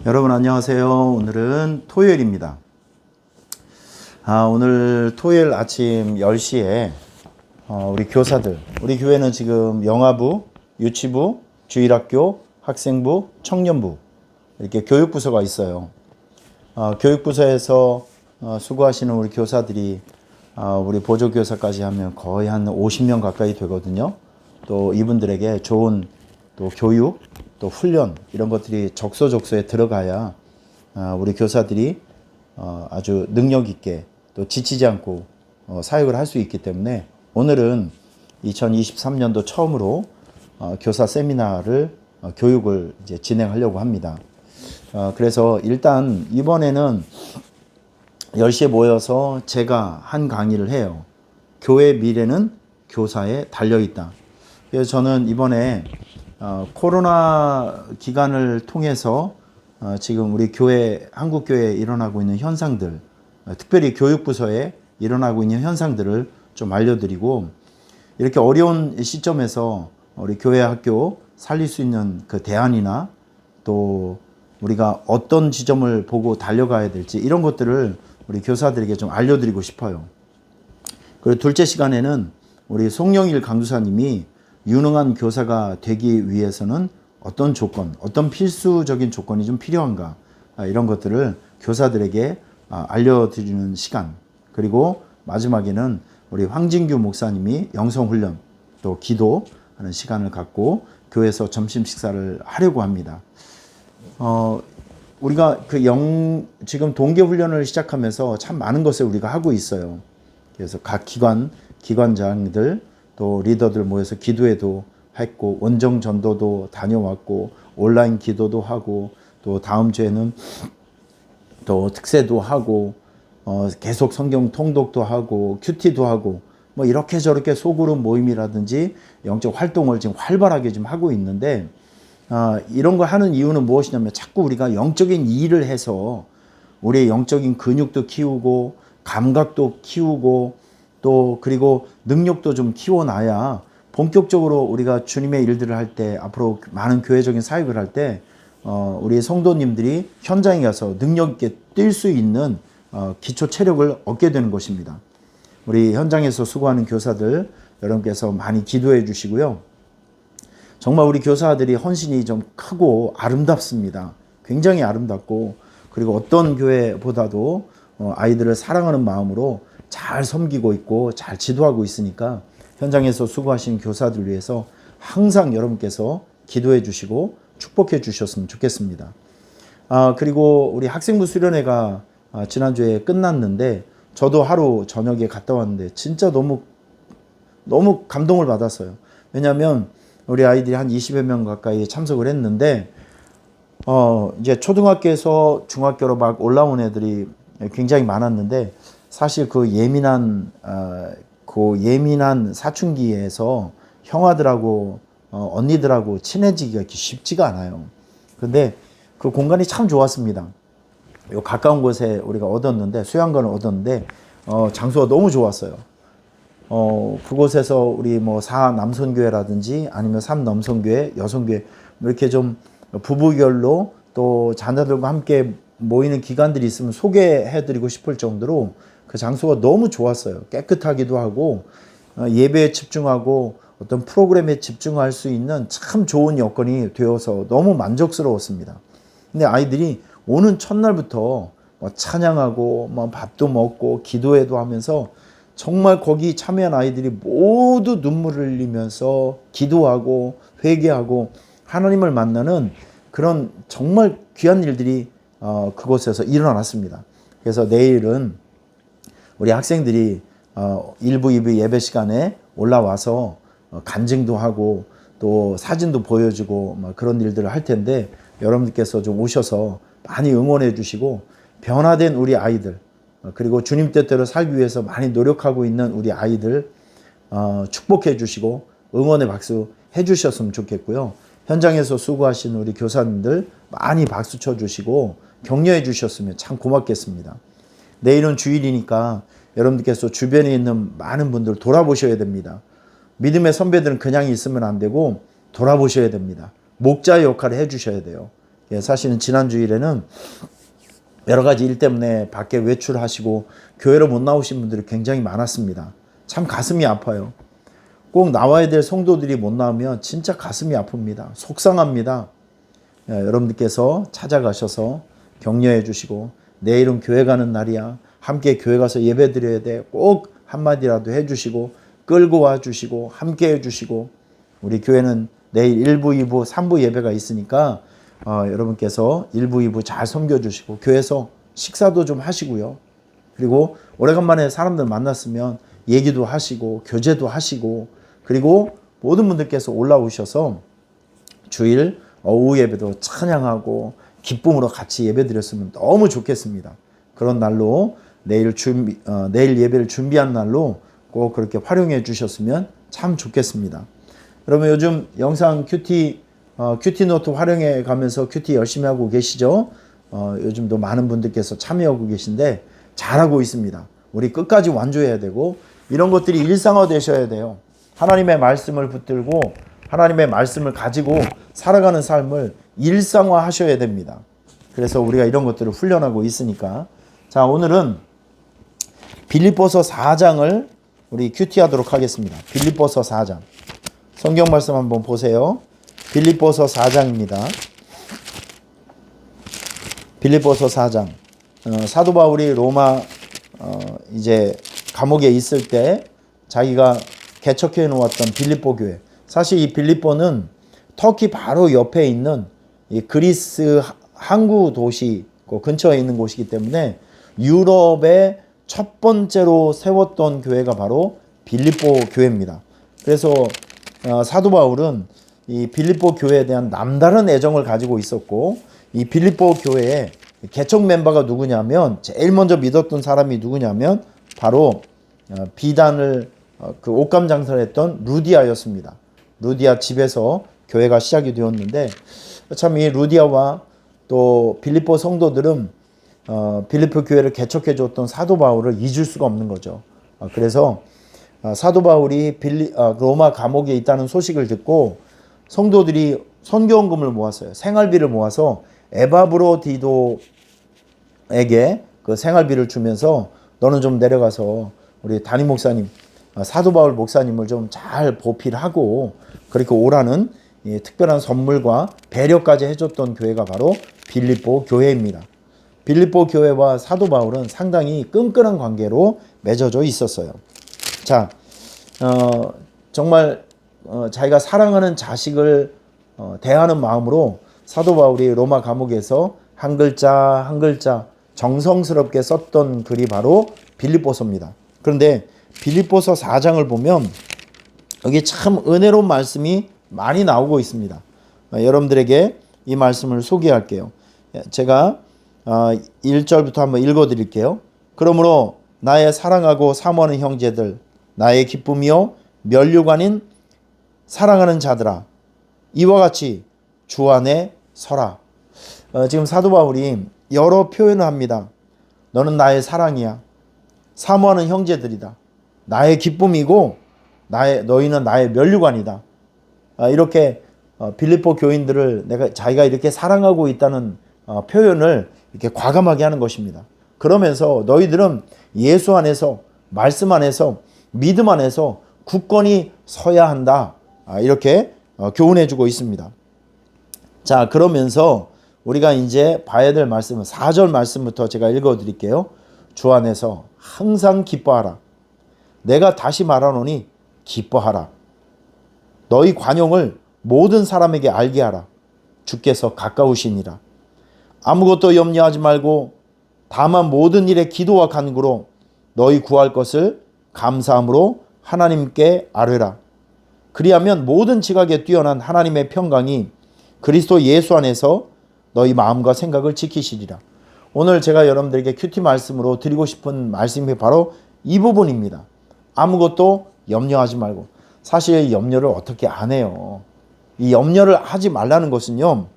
여러분 안녕하세요. 오늘은 토요일입니다. 오늘 토요일 아침 10시에 우리 교사들, 우리 교회는 지금 영아부, 유치부, 주일학교, 학생부, 청년부 이렇게 교육부서가 있어요. 교육부서에서 수고하시는 우리 교사들이 우리 보조교사까지 하면 거의 한 50명 가까이 되거든요. 또 이분들에게 좋은 또 교육, 또 훈련 이런 것들이 적소적소에 들어가야 우리 교사들이 아주 능력 있게 또 지치지 않고 사역을 할 수 있기 때문에 오늘은 2023년도 처음으로 교사 세미나를 교육을 이제 진행하려고 합니다. 그래서 일단 이번에는 10시에 모여서 제가 한 강의를 해요. 교회의 미래는 교사에 달려있다. 그래서 저는 이번에 코로나 기간을 통해서 지금 우리 교회, 한국교회에 일어나고 있는 현상들, 특별히 교육부서에 일어나고 있는 현상들을 좀 알려드리고, 이렇게 어려운 시점에서 우리 교회 학교 살릴 수 있는 그 대안이나 또 우리가 어떤 지점을 보고 달려가야 될지 이런 것들을 우리 교사들에게 좀 알려드리고 싶어요. 그리고 둘째 시간에는 우리 송영일 강주사님이 유능한 교사가 되기 위해서는 어떤 조건, 어떤 필수적인 조건이 좀 필요한가, 이런 것들을 교사들에게 알려드리는 시간. 그리고 마지막에는 우리 황진규 목사님이 영성훈련 또 기도하는 시간을 갖고 교회에서 점심 식사를 하려고 합니다. 우리가 지금 동계훈련을 시작하면서 참 많은 것을 우리가 하고 있어요. 그래서 각 기관장들 또 리더들 모여서 기도회도 했고, 원정 전도도 다녀왔고, 온라인 기도도 하고, 또 다음 주에는 또 특세도 하고, 계속 성경 통독도 하고, 큐티도 하고, 뭐 이렇게 저렇게 소그룹 모임이라든지 영적 활동을 지금 활발하게 좀 하고 있는데, 이런 거 하는 이유는 무엇이냐면 자꾸 우리가 영적인 일을 해서 우리의 영적인 근육도 키우고, 감각도 키우고, 또 그리고 능력도 좀 키워놔야 본격적으로 우리가 주님의 일들을 할 때, 앞으로 많은 교회적인 사역을 할 때 우리 성도님들이 현장에 가서 능력 있게 뛸 수 있는 기초 체력을 얻게 되는 것입니다. 우리 현장에서 수고하는 교사들 여러분께서 많이 기도해 주시고요. 정말 우리 교사들이 헌신이 좀 크고 아름답습니다. 굉장히 아름답고, 그리고 어떤 교회보다도 아이들을 사랑하는 마음으로 잘 섬기고 있고 잘 지도하고 있으니까 현장에서 수고하시는 교사들 위해서 항상 여러분께서 기도해 주시고 축복해 주셨으면 좋겠습니다. 그리고 우리 학생부 수련회가 지난주에 끝났는데 저도 하루 저녁에 갔다 왔는데 진짜 너무 감동을 받았어요. 왜냐하면 우리 아이들이 한 20여 명 가까이 참석을 했는데 이제 초등학교에서 중학교로 막 올라온 애들이 굉장히 많았는데, 사실 그 예민한 사춘기에서 형아들하고 언니들하고 친해지기가 쉽지가 않아요. 근데 그 공간이 참 좋았습니다. 요 가까운 곳에 우리가 얻었는데, 수양관을 얻었는데 장소가 너무 좋았어요. 그곳에서 우리 뭐 남선교회라든지 아니면 남성교회, 여성교회 이렇게 좀 부부결로 또 자녀들과 함께 모이는 기관들이 있으면 소개해드리고 싶을 정도로 그 장소가 너무 좋았어요. 깨끗하기도 하고 예배에 집중하고 어떤 프로그램에 집중할 수 있는 참 좋은 여건이 되어서 너무 만족스러웠습니다. 근데 아이들이 오는 첫날부터 뭐 찬양하고 뭐 밥도 먹고 기도회도 하면서 정말 거기 참여한 아이들이 모두 눈물을 흘리면서 기도하고 회개하고 하나님을 만나는 그런 정말 귀한 일들이 그곳에서 일어났습니다. 그래서 내일은 우리 학생들이 1부, 2부 예배 시간에 올라와서 간증도 하고 또 사진도 보여주고 그런 일들을 할 텐데, 여러분들께서 좀 오셔서 많이 응원해 주시고 변화된 우리 아이들, 그리고 주님 뜻대로 살기 위해서 많이 노력하고 있는 우리 아이들 축복해 주시고 응원의 박수 해 주셨으면 좋겠고요. 현장에서 수고하시는 우리 교사님들 많이 박수 쳐 주시고 격려해 주셨으면 참 고맙겠습니다. 내일은 주일이니까 여러분들께서 주변에 있는 많은 분들 돌아보셔야 됩니다. 믿음의 선배들은 그냥 있으면 안 되고 돌아보셔야 됩니다. 목자의 역할을 해 주셔야 돼요. 예, 사실은 지난 주일에는 여러 가지 일 때문에 밖에 외출하시고 교회로 못 나오신 분들이 굉장히 많았습니다. 참 가슴이 아파요. 꼭 나와야 될 성도들이 못 나오면 진짜 가슴이 아픕니다. 속상합니다. 예, 여러분들께서 찾아가셔서 격려해 주시고 내일은 교회 가는 날이야. 함께 교회 가서 예배 드려야 돼. 꼭 한마디라도 해 주시고 끌고 와 주시고 함께 해 주시고 우리 교회는 내일 1부, 2부, 3부 예배가 있으니까 여러분께서 1부, 2부 잘 섬겨주시고 교회에서 식사도 좀 하시고요. 그리고 오래간만에 사람들 만났으면 얘기도 하시고 교제도 하시고 그리고 모든 분들께서 올라오셔서 주일 오후 예배도 찬양하고 기쁨으로 같이 예배 드렸으면 너무 좋겠습니다. 그런 날로 내일 예배를 준비한 날로 꼭 그렇게 활용해 주셨으면 참 좋겠습니다. 여러분 요즘 영상 큐티노트 활용해 가면서 큐티 열심히 하고 계시죠? 요즘도 많은 분들께서 참여하고 계신데 잘하고 있습니다. 우리 끝까지 완주해야 되고 이런 것들이 일상화 되셔야 돼요. 하나님의 말씀을 붙들고 하나님의 말씀을 가지고 살아가는 삶을 일상화 하셔야 됩니다. 그래서 우리가 이런 것들을 훈련하고 있으니까 자 오늘은 빌립보서 4장을 우리 큐티하도록 하겠습니다. 빌립보서 4장 성경 말씀 한번 보세요. 빌립보서 4장입니다. 빌립보서 4장 사도 바울이 로마 이제 감옥에 있을 때 자기가 개척해 놓았던 빌립보 교회 사실 이 빌립보는 터키 바로 옆에 있는 이 그리스 항구 도시 그 근처에 있는 곳이기 때문에 유럽의 첫 번째로 세웠던 교회가 바로 빌립보 교회입니다. 그래서 사도 바울은 이 빌립보 교회에 대한 남다른 애정을 가지고 있었고 이 빌립보 교회의 개척 멤버가 누구냐면 제일 먼저 믿었던 사람이 누구냐면 바로 비단을 그 옷감 장사를 했던 루디아였습니다. 루디아 집에서 교회가 시작이 되었는데 참 이 루디아와 또 빌립보 성도들은 빌립보 교회를 개척해 줬던 사도 바울을 잊을 수가 없는 거죠. 그래서 사도 바울이 로마 감옥에 있다는 소식을 듣고 성도들이 선교원금을 모았어요. 생활비를 모아서 에바브로디도에게 그 생활비를 주면서 너는 좀 내려가서 우리 담임 목사님 사도 바울 목사님을 좀 잘 보필하고 그렇게 오라는 특별한 선물과 배려까지 해줬던 교회가 바로 빌립보 교회입니다. 빌립보 교회와 사도 바울은 상당히 끈끈한 관계로 맺어져 있었어요. 자, 정말 자기가 사랑하는 자식을 대하는 마음으로 사도 바울이 로마 감옥에서 한 글자 한 글자 정성스럽게 썼던 글이 바로 빌립보서입니다. 그런데 빌립보서 4장을 보면 여기 참 은혜로운 말씀이 많이 나오고 있습니다. 여러분들에게 이 말씀을 소개할게요. 제가 1절부터 한번 읽어드릴게요. 그러므로 나의 사랑하고 사모하는 형제들 나의 기쁨이요 면류관인 사랑하는 자들아 이와 같이 주 안에 서라. 지금 사도 바울이 여러 표현을 합니다. 너는 나의 사랑이야. 사모하는 형제들이다. 나의 기쁨이고 너희는 나의 면류관이다. 이렇게 빌립보 교인들을 자기가 이렇게 사랑하고 있다는 표현을 이렇게 과감하게 하는 것입니다. 그러면서 너희들은 예수 안에서 말씀 안에서 믿음 안에서 굳건히 서야 한다. 이렇게 교훈해주고 있습니다. 자 그러면서 우리가 이제 봐야 될 말씀은 4절 말씀부터 제가 읽어드릴게요. 주 안에서 항상 기뻐하라. 내가 다시 말하노니 기뻐하라. 너희 관용을 모든 사람에게 알게 하라. 주께서 가까우시니라. 아무것도 염려하지 말고 다만 모든 일에 기도와 간구로 너희 구할 것을 감사함으로 하나님께 아뢰라. 그리하면 모든 지각에 뛰어난 하나님의 평강이 그리스도 예수 안에서 너희 마음과 생각을 지키시리라. 오늘 제가 여러분들에게 큐티 말씀으로 드리고 싶은 말씀이 바로 이 부분입니다. 아무것도 염려하지 말고. 사실 염려를 어떻게 안 해요. 이 염려를 하지 말라는 것은요.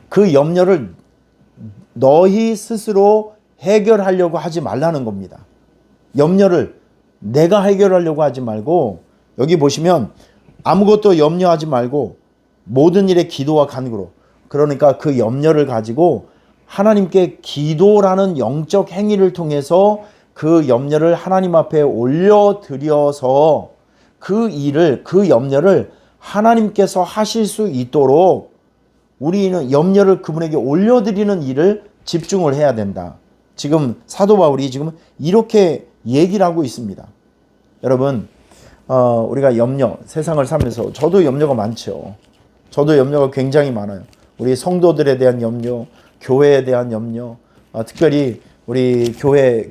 그 염려를 너희 스스로 해결하려고 하지 말라는 겁니다. 염려를 내가 해결하려고 하지 말고 여기 보시면 아무것도 염려하지 말고 모든 일에 기도와 간구로 그러니까 그 염려를 가지고 하나님께 기도라는 영적 행위를 통해서 그 염려를 하나님 앞에 올려드려서 그 일을, 그 염려를 하나님께서 하실 수 있도록 우리는 염려를 그분에게 올려드리는 일을 집중을 해야 된다. 지금 사도 바울이 지금 이렇게 얘기를 하고 있습니다. 여러분, 우리가 염려, 세상을 살면서 저도 염려가 많죠. 저도 염려가 굉장히 많아요. 우리 성도들에 대한 염려, 교회에 대한 염려, 특별히 우리 교회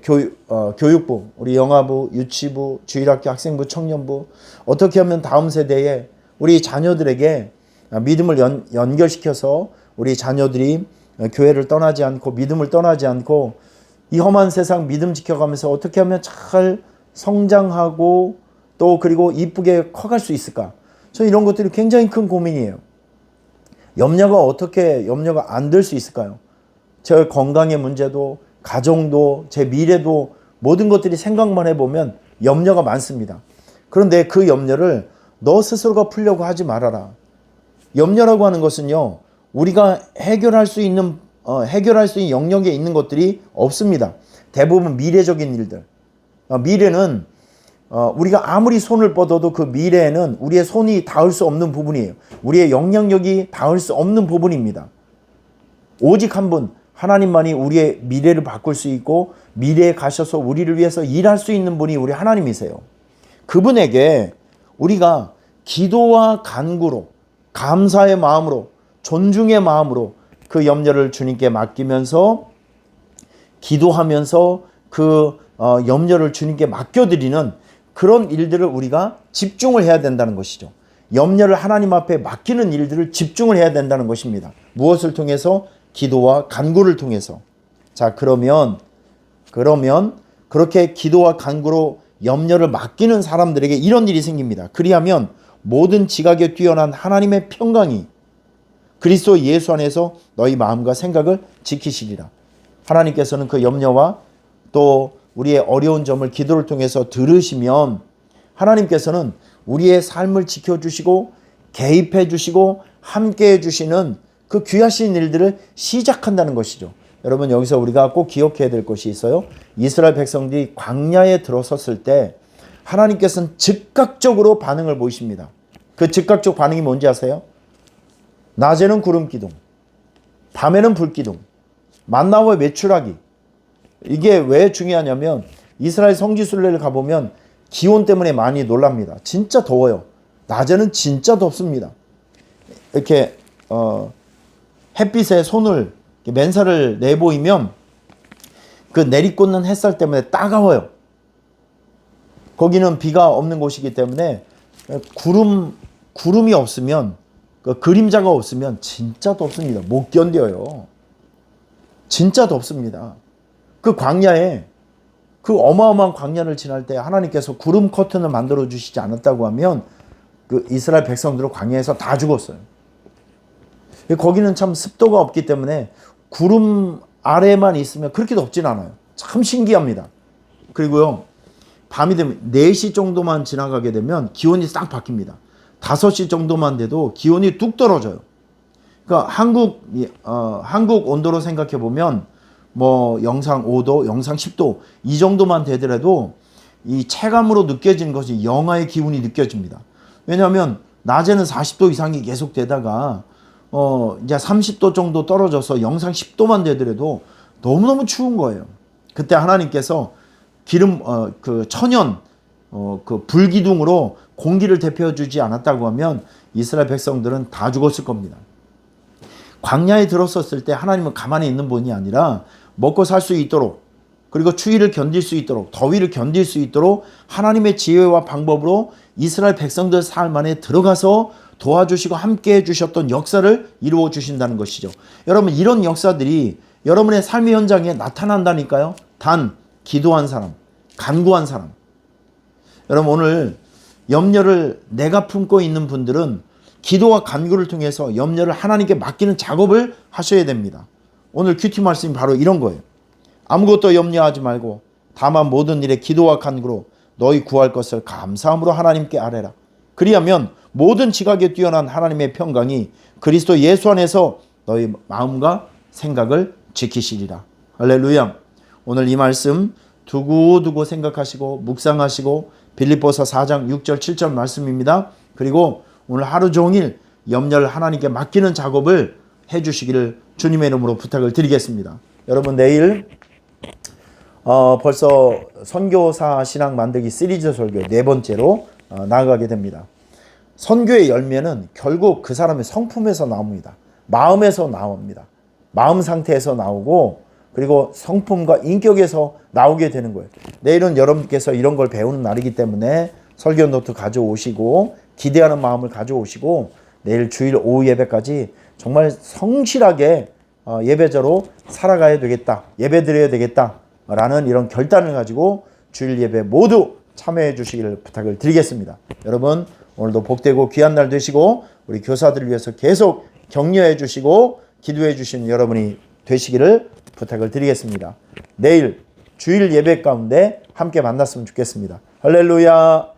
교육부, 우리 영아부, 유치부, 주일학교, 학생부, 청년부, 어떻게 하면 다음 세대에 우리 자녀들에게 믿음을 연결시켜서 우리 자녀들이 교회를 떠나지 않고 믿음을 떠나지 않고 이 험한 세상 믿음 지켜가면서 어떻게 하면 잘 성장하고 또 그리고 이쁘게 커갈 수 있을까? 저는 이런 것들이 굉장히 큰 고민이에요. 염려가 어떻게 염려가 안 될 수 있을까요? 제 건강의 문제도 가정도 제 미래도 모든 것들이 생각만 해보면 염려가 많습니다. 그런데 그 염려를 너 스스로가 풀려고 하지 말아라. 염려라고 하는 것은요, 우리가 해결할 수 있는 영역에 있는 것들이 없습니다. 대부분 미래적인 일들. 미래는 우리가 아무리 손을 뻗어도 그 미래에는 우리의 손이 닿을 수 없는 부분이에요. 우리의 영향력이 닿을 수 없는 부분입니다. 오직 한 분, 하나님만이 우리의 미래를 바꿀 수 있고 미래에 가셔서 우리를 위해서 일할 수 있는 분이 우리 하나님이세요. 그분에게 우리가 기도와 간구로, 감사의 마음으로, 존중의 마음으로 그 염려를 주님께 맡기면서 기도하면서 그 염려를 주님께 맡겨드리는 그런 일들을 우리가 집중을 해야 된다는 것이죠. 염려를 하나님 앞에 맡기는 일들을 집중을 해야 된다는 것입니다. 무엇을 통해서? 기도와 간구를 통해서. 자, 그러면 그렇게 기도와 간구로 염려를 맡기는 사람들에게 이런 일이 생깁니다. 그리하면 모든 지각에 뛰어난 하나님의 평강이 그리스도 예수 안에서 너희 마음과 생각을 지키시리라. 하나님께서는 그 염려와 또 우리의 어려운 점을 기도를 통해서 들으시면 하나님께서는 우리의 삶을 지켜주시고 개입해 주시고 함께해 주시는 그 귀하신 일들을 시작한다는 것이죠. 여러분, 여기서 우리가 꼭 기억해야 될 것이 있어요. 이스라엘 백성들이 광야에 들어섰을 때 하나님께서는 즉각적으로 반응을 보이십니다. 그 즉각적 반응이 뭔지 아세요? 낮에는 구름 기둥, 밤에는 불 기둥, 만나와 메추라기. 이게 왜 중요하냐면 이스라엘 성지순례를 가보면 기온 때문에 많이 놀랍니다. 진짜 더워요. 낮에는 진짜 덥습니다. 이렇게 햇빛에 손을 맨살을 내보이면 그 내리꽂는 햇살 때문에 따가워요. 거기는 비가 없는 곳이기 때문에 구름이 없으면 그 그림자가 없으면 진짜 덥습니다. 못 견뎌요. 진짜 덥습니다. 그 광야에 그 어마어마한 광야를 지날 때 하나님께서 구름 커튼을 만들어 주시지 않았다고 하면 그 이스라엘 백성들은 광야에서 다 죽었어요. 거기는 참 습도가 없기 때문에 구름 아래만 있으면 그렇게 덥진 않아요. 참 신기합니다. 그리고요, 밤이 되면 4시 정도만 지나가게 되면 기온이 싹 바뀝니다. 5시 정도만 돼도 기온이 뚝 떨어져요. 그러니까 한국 온도로 생각해 보면 뭐 영상 5도, 영상 10도 이 정도만 되더라도 이 체감으로 느껴지는 것이 영하의 기운이 느껴집니다. 왜냐하면 낮에는 40도 이상이 계속 되다가 이제 30도 정도 떨어져서 영상 10도만 되더라도 너무너무 추운 거예요. 그때 하나님께서 그 천연 그 불기둥으로 공기를 데펴주지 않았다고 하면 이스라엘 백성들은 다 죽었을 겁니다. 광야에 들어섰을 때 하나님은 가만히 있는 분이 아니라 먹고 살 수 있도록, 그리고 추위를 견딜 수 있도록, 더위를 견딜 수 있도록 하나님의 지혜와 방법으로 이스라엘 백성들 삶 안에 들어가서 도와주시고 함께 해주셨던 역사를 이루어 주신다는 것이죠. 여러분, 이런 역사들이 여러분의 삶의 현장에 나타난다니까요. 단 기도한 사람, 간구한 사람. 여러분, 오늘 염려를 내가 품고 있는 분들은 기도와 간구를 통해서 염려를 하나님께 맡기는 작업을 하셔야 됩니다. 오늘 큐티 말씀이 바로 이런 거예요. 아무것도 염려하지 말고 다만 모든 일에 기도와 간구로 너희 구할 것을 감사함으로 하나님께 아뢰라. 그리하면 모든 지각에 뛰어난 하나님의 평강이 그리스도 예수 안에서 너희 마음과 생각을 지키시리라. 할렐루야. 오늘 이 말씀 두고두고 생각하시고 묵상하시고 빌립보서 4장 6절 7절 말씀입니다. 그리고 오늘 하루 종일 염려를 하나님께 맡기는 작업을 해주시기를 주님의 이름으로 부탁을 드리겠습니다. 여러분 내일 벌써 선교사 신앙 만들기 시리즈 설교 4번째로 나아가게 됩니다. 선교의 열매는 결국 그 사람의 성품에서 나옵니다. 마음에서 나옵니다. 마음 상태에서 나오고 그리고 성품과 인격에서 나오게 되는 거예요. 내일은 여러분께서 이런 걸 배우는 날이기 때문에 설교 노트 가져오시고 기대하는 마음을 가져오시고 내일 주일 오후 예배까지 정말 성실하게 예배자로 살아가야 되겠다. 예배 드려야 되겠다. 라는 이런 결단을 가지고 주일 예배 모두 참여해 주시기를 부탁을 드리겠습니다. 여러분 오늘도 복되고 귀한 날 되시고 우리 교사들을 위해서 계속 격려해 주시고 기도해 주시는 여러분이 되시기를 부탁을 드리겠습니다. 내일 주일 예배 가운데 함께 만났으면 좋겠습니다. 할렐루야.